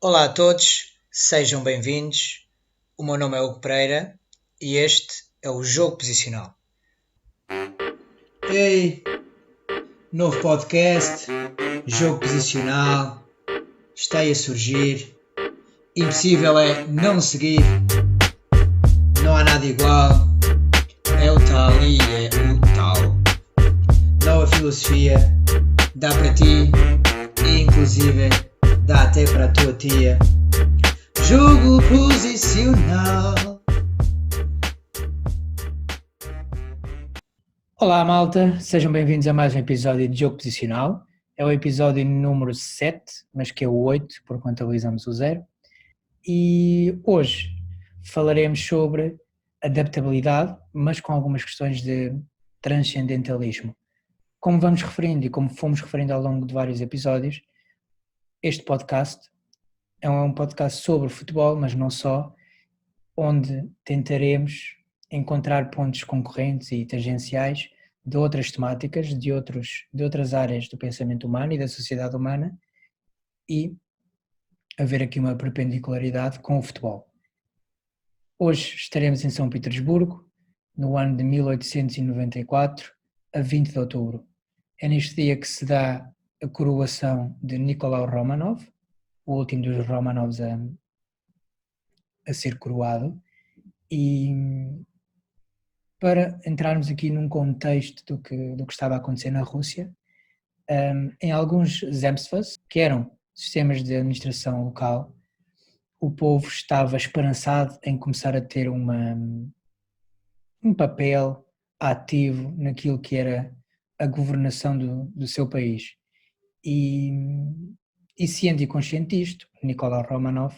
Olá a todos, sejam bem-vindos. O meu nome é Hugo Pereira e este é o Jogo Posicional. Ei, novo podcast, Jogo Posicional, está aí a surgir. Impossível é não seguir, não há nada igual. É o tal e é o tal. Nova filosofia, dá para ti e inclusive dá até para a tua tia. Jogo Posicional. Olá malta, sejam bem-vindos a mais um episódio de Jogo Posicional. É o episódio número 7, mas que é o 8, por contabilizamos o 0. E hoje falaremos sobre adaptabilidade, mas com algumas questões de transcendentalismo. Como vamos referindo e como fomos referindo ao longo de vários episódios, este podcast é um podcast sobre futebol, mas não só, onde tentaremos encontrar pontos concorrentes e tangenciais de outras temáticas, de outras áreas do pensamento humano e da sociedade humana e haver aqui uma perpendicularidade com o futebol. Hoje estaremos em São Petersburgo, no ano de 1894, a 20 de outubro. É neste dia que se dá a coroação de Nicolau Romanov, o último dos Romanovs a ser coroado, e para entrarmos aqui num contexto do que estava a acontecer na Rússia, em alguns zemstvos, que eram sistemas de administração local, o povo estava esperançado em começar a ter um papel ativo naquilo que era a governação do seu país. E ciente e consciente disto, Nicolau Romanov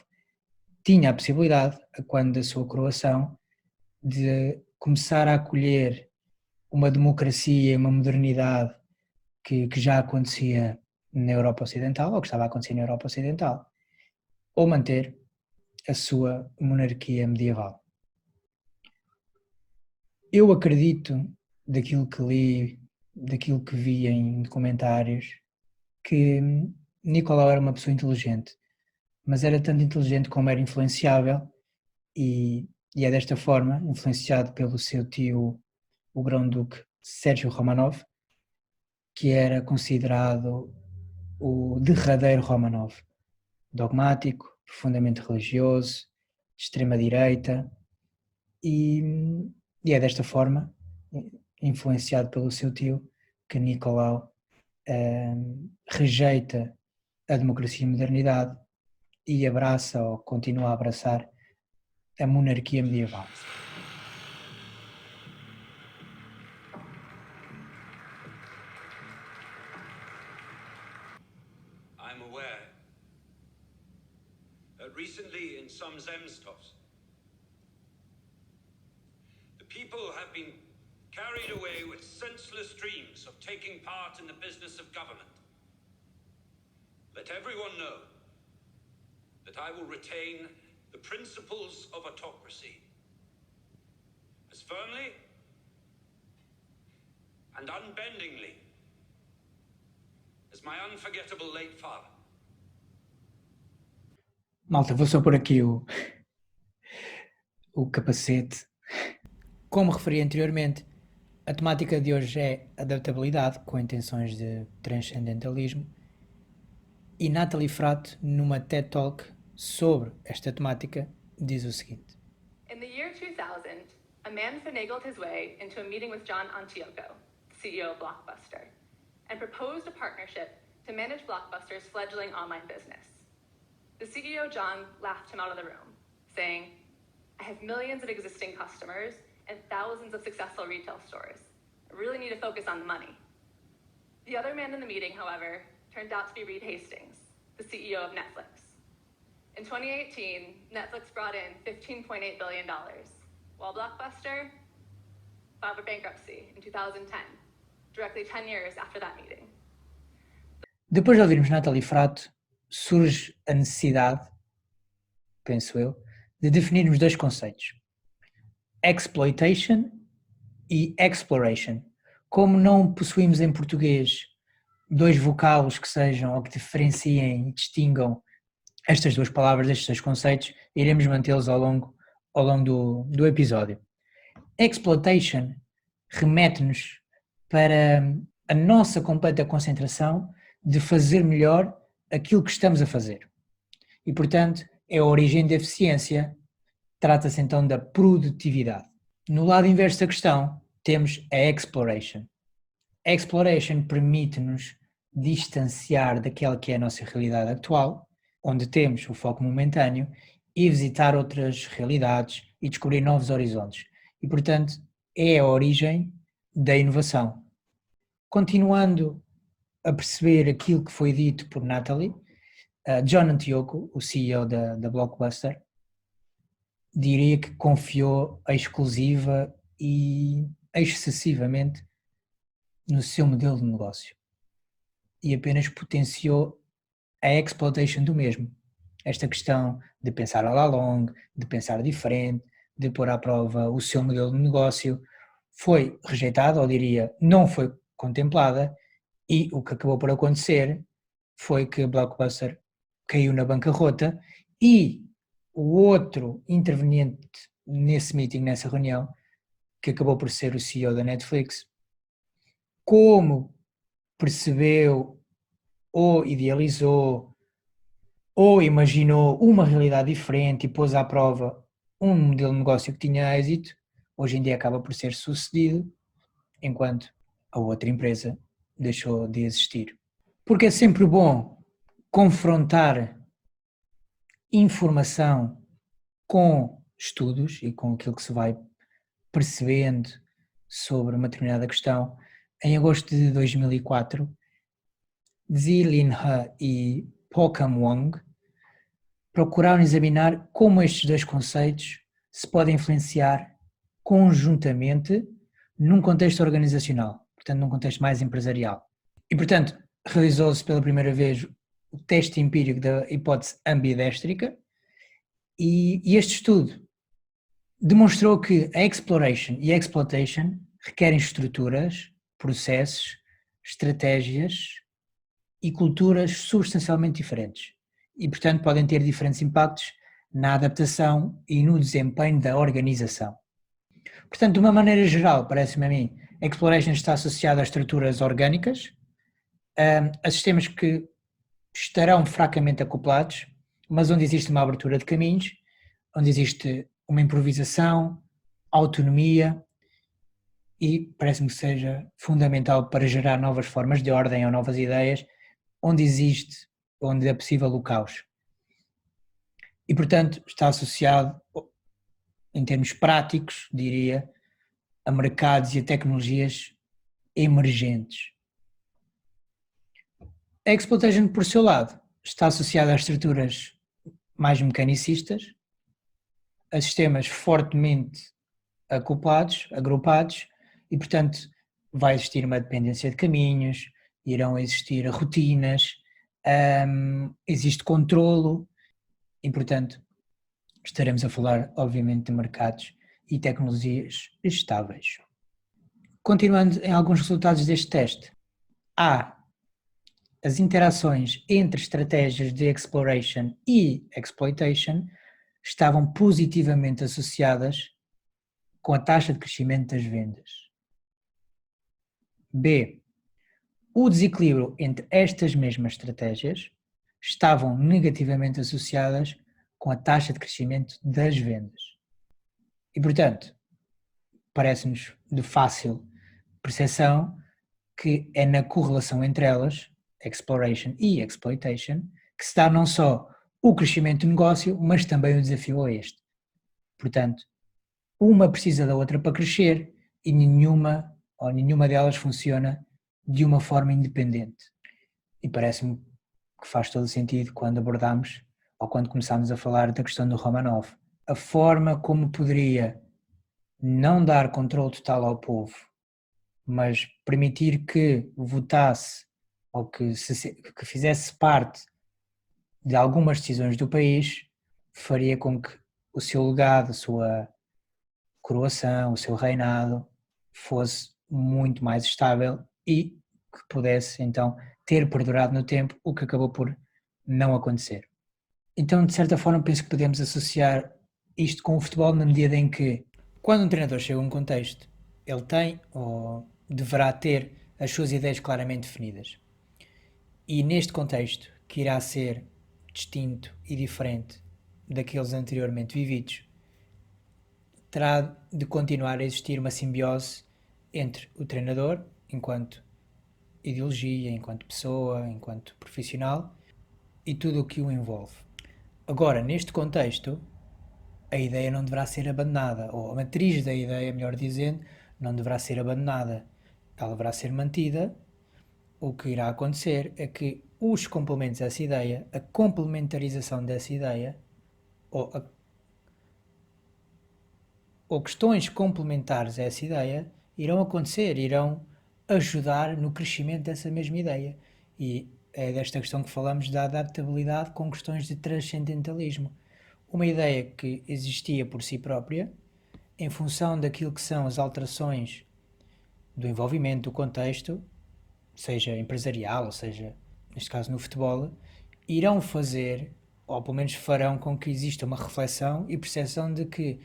tinha a possibilidade, quando da sua coroação, de começar a acolher uma democracia e uma modernidade que já acontecia na Europa Ocidental, ou que estava a acontecer na Europa Ocidental, ou manter a sua monarquia medieval. Eu acredito, daquilo que li, daquilo que vi em documentários, que Nicolau era uma pessoa inteligente, mas era tanto inteligente como era influenciável e é desta forma, influenciado pelo seu tio, o Grão-Duque Sérgio Romanov, que era considerado o derradeiro Romanov, dogmático, profundamente religioso, de extrema-direita, e é desta forma, influenciado pelo seu tio, que Nicolau rejeita a democracia e a modernidade e abraça ou continua a abraçar a monarquia medieval. I'm aware that recently in some Zemstvos, the people have been carried away with senseless dreams of taking part in the business of government. Let everyone know that I will retain the principles of autocracy as firmly and unbendingly as my unforgettable late father. Malta, vou só pôr aqui o capacete. Como referi anteriormente, a temática de hoje é adaptabilidade com intenções de transcendentalismo e Natalie Fratt, numa TED Talk sobre esta temática, diz o seguinte: In the year 2000, a man finagled his way into a meeting with John Antioco, CEO of Blockbuster, and proposed a partnership to manage Blockbuster's fledgling online business. The CEO, John, laughed him out of the room, saying, I have millions of existing customers and thousands of successful retail stores. I really need to focus on the money. The other man in the meeting, however, turned out to be Reed Hastings, the CEO of Netflix. In 2018, Netflix brought in $15.8 billion, while Blockbuster filed for bankruptcy in 2010, directly 10 years after that meeting. Depois de ouvirmos Natalie Fratt, surge a necessidade, penso eu, de definirmos dois conceitos: exploitation e exploration. Como não possuímos em português dois vocábulos que sejam ou que diferenciem e distingam estas duas palavras, estes dois conceitos, iremos mantê-los ao longo do episódio. Exploitation remete-nos para a nossa completa concentração de fazer melhor aquilo que estamos a fazer. E, portanto, é a origem da eficiência, trata-se então da produtividade. No lado inverso da questão, temos a exploration. A exploration permite-nos distanciar daquela que é a nossa realidade atual, onde temos o foco momentâneo, e visitar outras realidades e descobrir novos horizontes. E, portanto, é a origem da inovação. Continuando a perceber aquilo que foi dito por Natalie, John Antioco, o CEO da Blockbuster, diria que confiou exclusiva e excessivamente no seu modelo de negócio e apenas potenciou a exploitation do mesmo. Esta questão de pensar all along, de pensar diferente, de pôr à prova o seu modelo de negócio, foi rejeitada, ou diria, não foi contemplada, e o que acabou por acontecer foi que a Blockbuster caiu na bancarrota e o outro interveniente nesse meeting, nessa reunião, que acabou por ser o CEO da Netflix, como percebeu ou idealizou ou imaginou uma realidade diferente e pôs à prova um modelo de negócio que tinha êxito, hoje em dia acaba por ser sucedido, enquanto a outra empresa deixou de existir. Porque é sempre bom confrontar informação com estudos e com aquilo que se vai percebendo sobre uma determinada questão. Em agosto de 2004, Zilin He e Pokam Wong procuraram examinar como estes dois conceitos se podem influenciar conjuntamente num contexto organizacional, portanto num contexto mais empresarial. E portanto realizou-se pela primeira vez o teste empírico da hipótese ambidéstrica e este estudo demonstrou que a exploration e a exploitation requerem estruturas, processos, estratégias e culturas substancialmente diferentes e, portanto, podem ter diferentes impactos na adaptação e no desempenho da organização. Portanto, de uma maneira geral, parece-me a mim, a exploration está associada a estruturas orgânicas, a sistemas que estarão fracamente acoplados, mas onde existe uma abertura de caminhos, onde existe uma improvisação, autonomia, e parece-me que seja fundamental para gerar novas formas de ordem ou novas ideias, onde é possível o caos. E, portanto, está associado, em termos práticos, diria, a mercados e a tecnologias emergentes. A exploitation, por seu lado, está associada a estruturas mais mecanicistas, a sistemas fortemente acoplados, agrupados, e, portanto, vai existir uma dependência de caminhos, irão existir rotinas, existe controlo e, portanto, estaremos a falar, obviamente, de mercados e tecnologias estáveis. Continuando em alguns resultados deste teste, as interações entre estratégias de exploration e exploitation estavam positivamente associadas com a taxa de crescimento das vendas. B. O desequilíbrio entre estas mesmas estratégias estavam negativamente associadas com a taxa de crescimento das vendas. E, portanto, parece-nos de fácil percepção que é na correlação entre elas, exploration e exploitation, que se dá não só o crescimento do negócio, mas também o desafio a este. Portanto, uma precisa da outra para crescer e nenhuma delas funciona de uma forma independente. E parece-me que faz todo o sentido quando abordamos ou quando começamos a falar da questão do Romanov. A forma como poderia não dar controle total ao povo, mas permitir que votasse ou que fizesse parte de algumas decisões do país, faria com que o seu legado, a sua coroação, o seu reinado fosse muito mais estável e que pudesse então ter perdurado no tempo, o que acabou por não acontecer. Então, de certa forma, penso que podemos associar isto com o futebol na medida em que, quando um treinador chega a um contexto, ele tem ou deverá ter as suas ideias claramente definidas. E neste contexto, que irá ser distinto e diferente daqueles anteriormente vividos, terá de continuar a existir uma simbiose entre o treinador, enquanto ideologia, enquanto pessoa, enquanto profissional, e tudo o que o envolve. Agora, neste contexto, a ideia não deverá ser abandonada, ou a matriz da ideia, melhor dizendo, não deverá ser abandonada. Ela deverá ser mantida. O que irá acontecer é que os complementos dessa ideia, a complementarização dessa ideia, ou, ou questões complementares a essa ideia, irão acontecer, irão ajudar no crescimento dessa mesma ideia. E é desta questão que falamos da adaptabilidade com questões de transcendentalismo. Uma ideia que existia por si própria, em função daquilo que são as alterações do envolvimento, do contexto, seja empresarial, ou seja, neste caso no futebol, irão fazer, ou pelo menos farão com que exista uma reflexão e percepção de que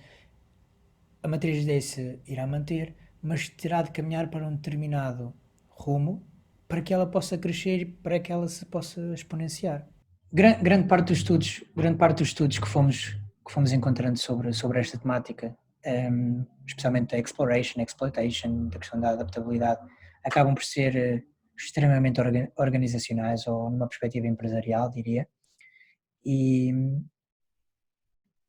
a matriz desse irá manter, mas terá de caminhar para um determinado rumo para que ela possa crescer e para que ela se possa exponenciar. Grande parte dos estudos que fomos encontrando sobre esta temática, especialmente a exploration, exploitation, da questão da adaptabilidade, acabam por ser extremamente organizacionais ou numa perspectiva empresarial, diria, e,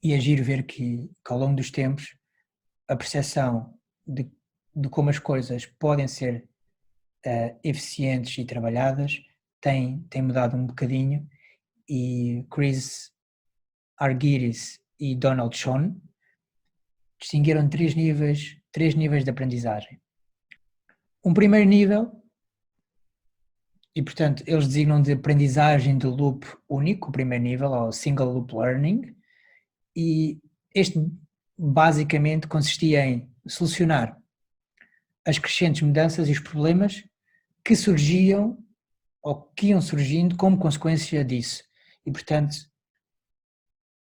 e é giro ver que ao longo dos tempos a percepção de como as coisas podem ser eficientes e trabalhadas tem mudado um bocadinho, e Chris Argyris e Donald Schoen distinguiram três níveis de aprendizagem. Um primeiro nível, e portanto eles designam de aprendizagem de loop único, o primeiro nível, ou single loop learning, e este basicamente consistia em solucionar as crescentes mudanças e os problemas que surgiam ou que iam surgindo como consequência disso. E, portanto,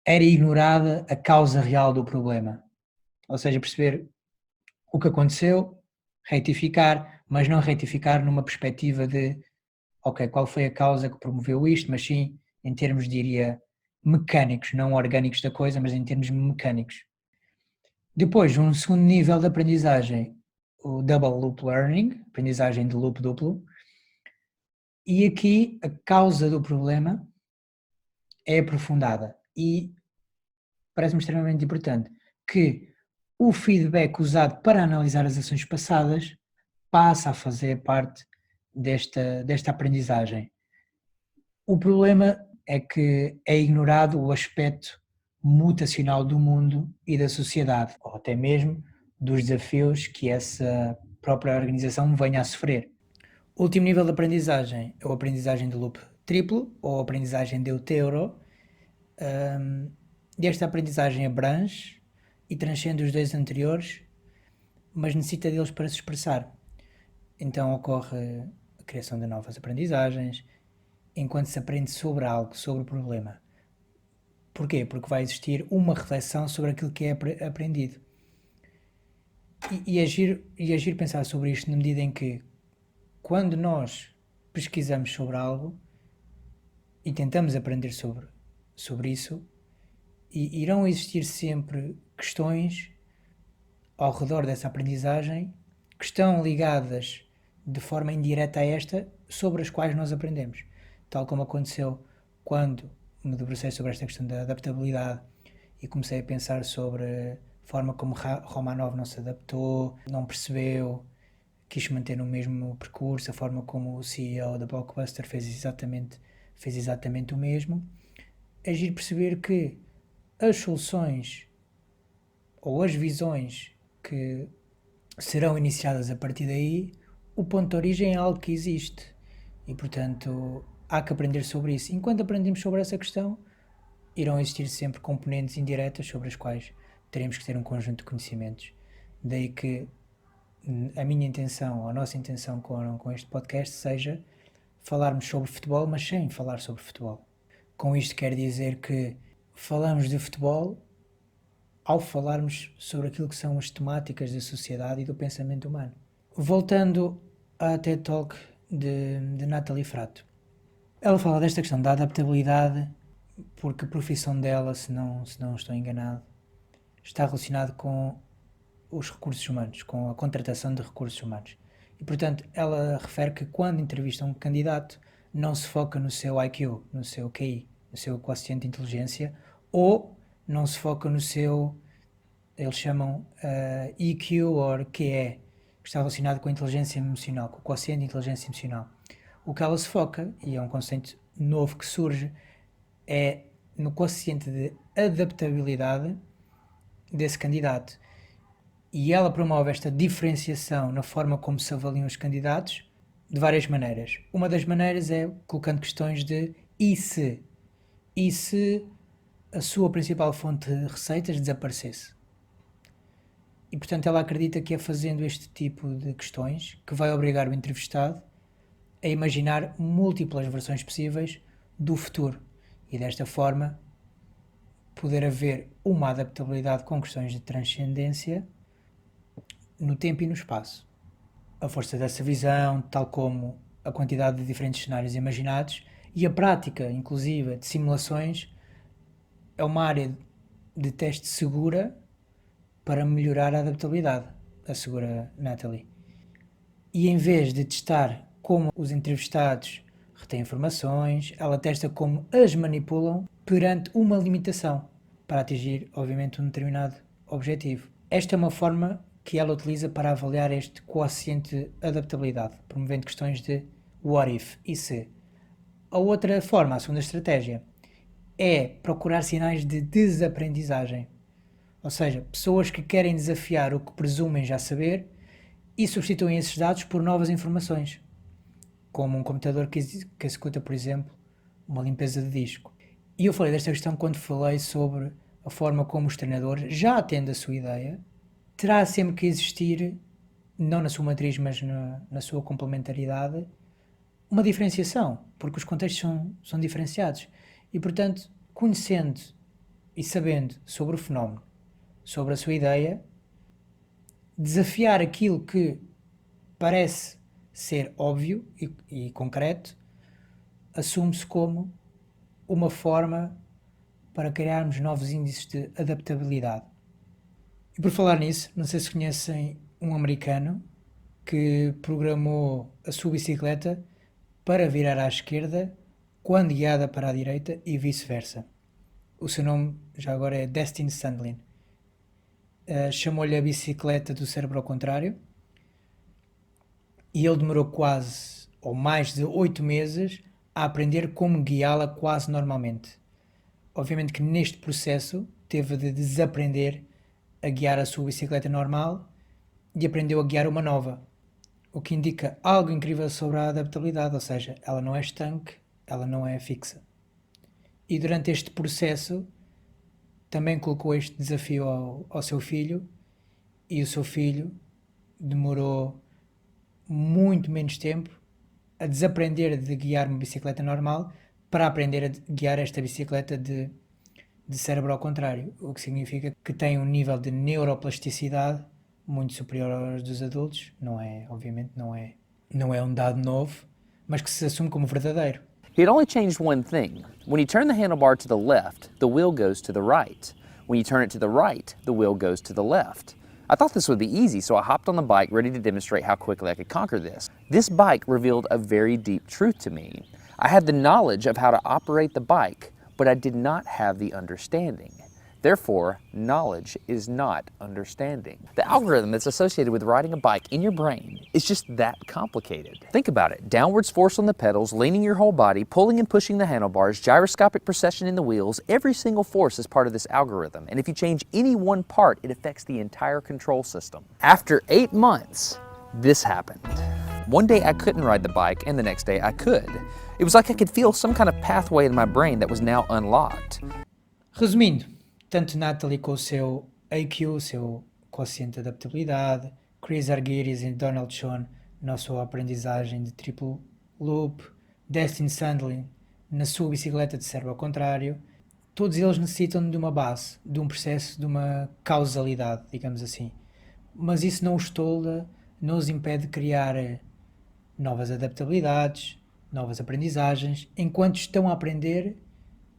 era ignorada a causa real do problema. Ou seja, perceber o que aconteceu, retificar, mas não retificar numa perspectiva de, ok, qual foi a causa que promoveu isto, mas sim em termos, diria, mecânicos, não orgânicos da coisa, mas em termos mecânicos. Depois, um segundo nível de aprendizagem, o Double Loop Learning, aprendizagem de loop duplo, e aqui a causa do problema é aprofundada e parece-me extremamente importante que o feedback usado para analisar as ações passadas passa a fazer parte desta aprendizagem. O problema é que é ignorado o aspecto mutacional do mundo e da sociedade, ou até mesmo dos desafios que essa própria organização venha a sofrer. O último nível de aprendizagem é a aprendizagem de loop triplo, ou a aprendizagem de Eutero. Esta aprendizagem abrange e transcende os dois anteriores, mas necessita deles para se expressar. Então ocorre a criação de novas aprendizagens, enquanto se aprende sobre algo, sobre o problema. Porquê? Porque vai existir uma reflexão sobre aquilo que é aprendido. E é giro pensar sobre isto na medida em que, quando nós pesquisamos sobre algo e tentamos aprender sobre isso, irão existir sempre questões ao redor dessa aprendizagem que estão ligadas de forma indireta a esta, sobre as quais nós aprendemos. Tal como aconteceu quando me debrucei sobre esta questão da adaptabilidade e comecei a pensar sobre a forma como Romanov não se adaptou, não percebeu, quis manter no mesmo percurso, a forma como o CEO da Blockbuster fez exatamente o mesmo. É giro perceber que as soluções ou as visões que serão iniciadas a partir daí, o ponto de origem é algo que existe e, portanto, há que aprender sobre isso. Enquanto aprendemos sobre essa questão, irão existir sempre componentes indiretas sobre as quais teremos que ter um conjunto de conhecimentos. Daí que a minha intenção, ou a nossa intenção com este podcast seja falarmos sobre futebol, mas sem falar sobre futebol. Com isto quer dizer que falamos de futebol ao falarmos sobre aquilo que são as temáticas da sociedade e do pensamento humano. Voltando à TED Talk de Nathalie Frato. Ela fala desta questão da adaptabilidade porque a profissão dela, se não estou enganado, está relacionado com os recursos humanos, com a contratação de recursos humanos. E, portanto, ela refere que quando entrevista um candidato, não se foca no seu IQ, no seu QI, no seu quociente de inteligência, ou não se foca no seu, eles chamam EQ ou QE, que está relacionado com a inteligência emocional, com o quociente de inteligência emocional. O que ela se foca, e é um conceito novo que surge, é no quociente de adaptabilidade desse candidato. E ela promove esta diferenciação na forma como se avaliam os candidatos de várias maneiras. Uma das maneiras é colocando questões de e se? E se a sua principal fonte de receitas desaparecesse? E, portanto, ela acredita que é fazendo este tipo de questões que vai obrigar o entrevistado a imaginar múltiplas versões possíveis do futuro e, desta forma, poder haver uma adaptabilidade com questões de transcendência no tempo e no espaço. A força dessa visão, tal como a quantidade de diferentes cenários imaginados e a prática, inclusive, de simulações, é uma área de teste segura para melhorar a adaptabilidade, assegura Nathalie. E em vez de testar como os entrevistados retêm informações, ela testa como as manipulam perante uma limitação para atingir, obviamente, um determinado objetivo. Esta é uma forma que ela utiliza para avaliar este quociente de adaptabilidade, promovendo questões de what if, e se. A outra forma, a segunda estratégia, é procurar sinais de desaprendizagem. Ou seja, pessoas que querem desafiar o que presumem já saber e substituem esses dados por novas informações, como um computador que executa, por exemplo, uma limpeza de disco. E eu falei desta questão quando falei sobre a forma como os treinadores, já tendo a sua ideia, terá sempre que existir, não na sua matriz, mas na sua complementaridade, uma diferenciação, porque os contextos são diferenciados. E, portanto, conhecendo e sabendo sobre o fenómeno, sobre a sua ideia, desafiar aquilo que parece ser óbvio e concreto, assume-se como uma forma para criarmos novos índices de adaptabilidade. E por falar nisso, não sei se conhecem um americano que programou a sua bicicleta para virar à esquerda quando guiada para a direita e vice-versa. O seu nome já agora é Destin Sandlin. Chamou-lhe a bicicleta do cérebro ao contrário e ele demorou quase ou mais de 8 meses a aprender como guiá-la quase normalmente. Obviamente que neste processo teve de desaprender a guiar a sua bicicleta normal e aprendeu a guiar uma nova, o que indica algo incrível sobre a adaptabilidade, ou seja, ela não é estanque, ela não é fixa. E durante este processo também colocou este desafio ao seu filho e o seu filho demorou muito menos tempo a desaprender de guiar uma bicicleta normal para aprender a guiar esta bicicleta de cérebro ao contrário, o que significa que tem um nível de neuroplasticidade muito superior aos dos adultos. Obviamente não é um dado novo, mas que se assume como verdadeiro. He had only changed one thing. When you turn the handlebar to the left, the wheel goes to the right. When you turn it to the right, the wheel goes to the left. I thought this would be easy, so I hopped on the bike ready to demonstrate how quickly I could conquer this. This bike revealed a very deep truth to me. I had the knowledge of how to operate the bike, but I did not have the understanding. Therefore, knowledge is not understanding. The algorithm that's associated with riding a bike in your brain is just that complicated. Think about it. Downwards force on the pedals, leaning your whole body, pulling and pushing the handlebars, gyroscopic precession in the wheels, every single force is part of this algorithm. And if you change any one part, it affects the entire control system. After 8 months, this happened. One day I couldn't ride the bike, and the next day I could. It was like I could feel some kind of pathway in my brain that was now unlocked. Resumindo, tanto Nathalie com o seu IQ, o seu quociente de adaptabilidade, Chris Argyris e Donald Schoen na sua aprendizagem de triplo loop, Destin Sandlin na sua bicicleta de servo ao contrário, todos eles necessitam de uma base, de um processo, de uma causalidade, digamos assim. Mas isso não os tolda, não os impede de criar novas adaptabilidades, novas aprendizagens, enquanto estão a aprender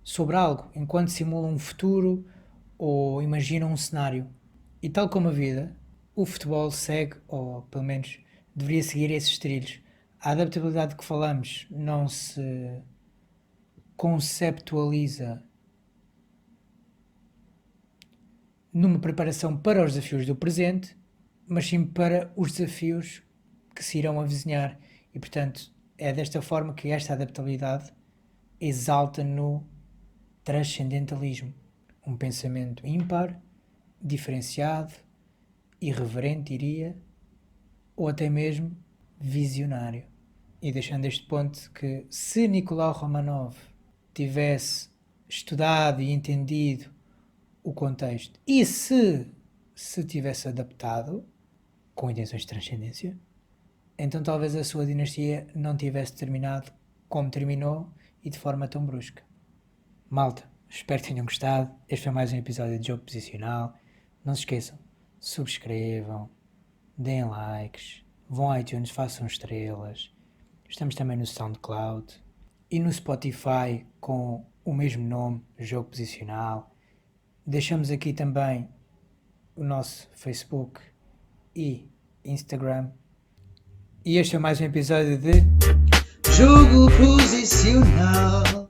sobre algo, enquanto simulam um futuro ou imaginam um cenário. E tal como a vida, o futebol segue, ou pelo menos deveria seguir esses trilhos. A adaptabilidade que falamos não se conceptualiza numa preparação para os desafios do presente, mas sim para os desafios que se irão avizinhar. E, portanto, é desta forma que esta adaptabilidade exalta no transcendentalismo. Um pensamento ímpar, diferenciado, irreverente, diria, ou até mesmo visionário. E deixando este ponto que se Nicolau Romanov tivesse estudado e entendido o contexto e se tivesse adaptado com intenções de transcendência, então talvez a sua dinastia não tivesse terminado como terminou e de forma tão brusca. Malta, espero que tenham gostado. Este foi mais um episódio de Jogo Posicional. Não se esqueçam, subscrevam, deem likes, vão ao iTunes, façam estrelas. Estamos também no SoundCloud e no Spotify com o mesmo nome, Jogo Posicional. Deixamos aqui também o nosso Facebook e Instagram. E este é mais um episódio de Jogo Posicional.